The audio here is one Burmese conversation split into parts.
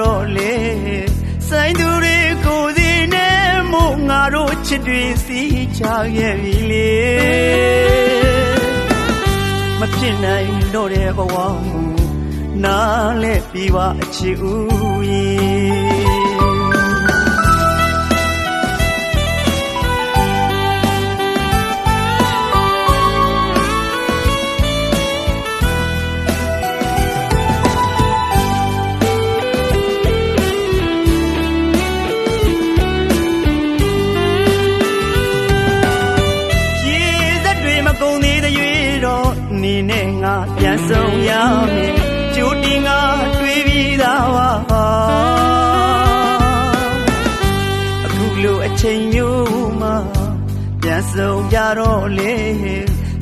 တော့လေဆိုင်သူတွေကိုစီနဲ့မို့ငါတို့ချစ်တွေစီချခဲ့ပြီလေမဖြစ်နိုင်တော့တဲ့ဘဝကိုနားလဲပြီးပါအချစ်ဦးရဲ့နေနဲ့ငါပြန်ဆုံးရမယ်ကြိုတင်ငါတွေးပြီးသားပါအခုလိုအချိန်မျိုးမှာပြန်ဆုံးကြတော့လေ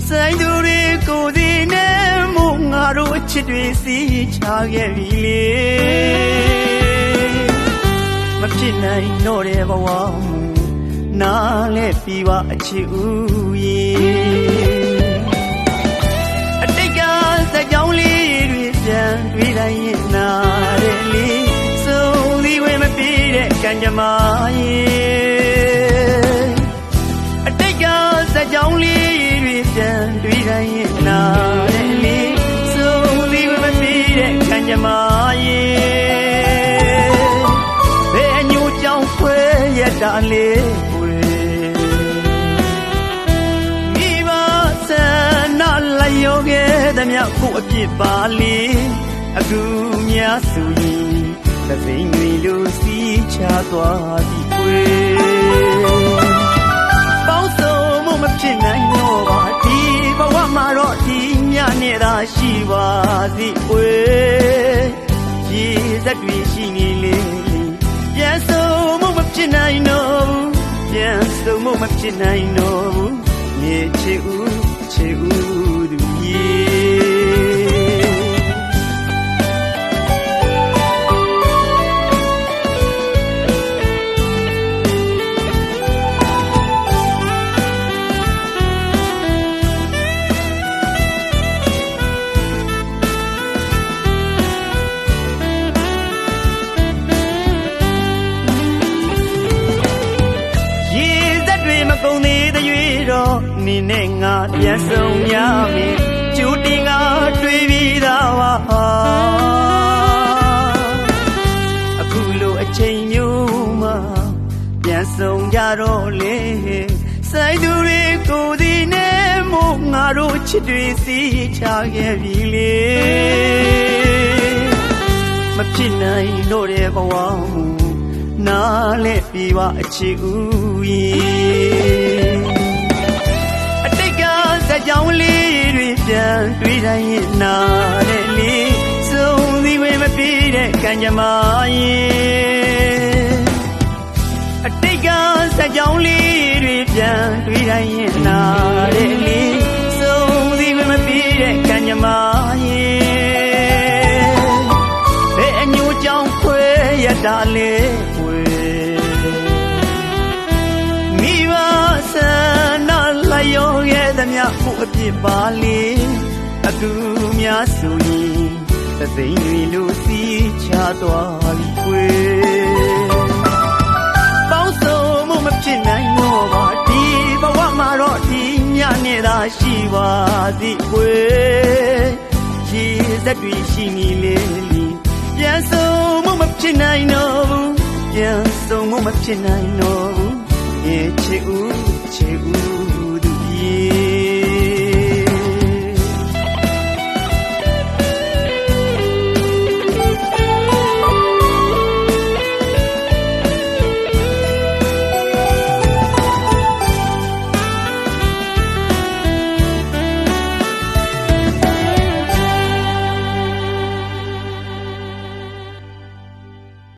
ဆိုင်သူတွေကိုစီနဲ့မို့ငါတို့အချစ်တွေစီချခဲ့ပြီလေမဖြစ်နိုင်တော့တဲ့ဘဝနားလဲပြီးပါအချစ်ဦးရဲ့စကြောင်းလေးတွေပြန်တွေ့တိုင်းရင်နာတယ်လေစိုးသီးဝဲမပြေးတဲ့ကံကြမ္မာရဲ့အတိတ်ကစကြောင်းလေးတွေပြန်တွေ့တိုင်းရင်နာတယ်လေစိုးသီးဝဲမပြေးတဲ့ကံကြမ္မာရဲ့ဘယ်အညိုကြောင့်ခွဲရတာလေးလိုက်ရောခဲ့သည်မြကိုအပြစ်ပါလေအခုများဆိုရင်သစိမ်တွေလိုစီးချသွားသည်ကွယ်ပေါင်းစုံမှုမဖြစ်နိုင်တော့ပါဒီဘဝမှာတော့ဒီညနဲ့သာရှိပါစေကွယ်ရေစက်တွေရှိနေလေပြန်စုံမှုမဖြစ်နိုင်တော့ဘူးပြန်စုံမှုမဖြစ်နိုင်တော့ဘူးမြေချစ်ဦးချစ်ဦးသူကုန်သေးတဲ့ရွေတော့နေနဲ့ငါပြန်ဆုံးရမယ်ကျူတင်ငါတွေးပြီးသားပါအခုလိုအချိန်မျိုးမှာပြန်ဆုံးကြတော့လေဆိုင်သူတွေကိုဒီနဲ့မို့ငါတို့ချစ်တွေစီချခဲ့ပြီလေမဖြစ်နိုင်တော့တဲ့ဘဝနားလဲပြီးပါအချစ်ဦးရဲ့အတိတ်ကစကြောင်းလေးတွေပြန်တွေ့တိုင်းရင်နားတယ်လေစိုးသီးဝဲမပြေးတဲ့ကံကြမ္မာရဲ့အတိတ်ကစကြောင်းလေးတွေပြန်တွေ့တိုင်းရင်နားတယ်လေစိုးသီးဝဲမပြေးတဲ့ကံကြမ္မာရဲ့ဘယ်အညိုကြောင့်ခွဲရတာလဲရောခဲ့သည်မြကိုအပြစ်ပါလေအခုများဆိုရင်သစိမ်တွေလိုစီးချသွားပြီကွယ်ပေါင်းစုံမှုမဖြစ်နိုင်တော့ပါဒီဘဝမှာတော့ဒီညနဲ့သာရှိပါသည်ကွယ်ရေစက်တွေရှိနေလေပြန်စုံမှုမဖြစ်နိုင်တော့ဘူးပြန်စုံမှုမဖြစ်နိုင်တော့ဘူးချစ်ဦးချစ်ဦး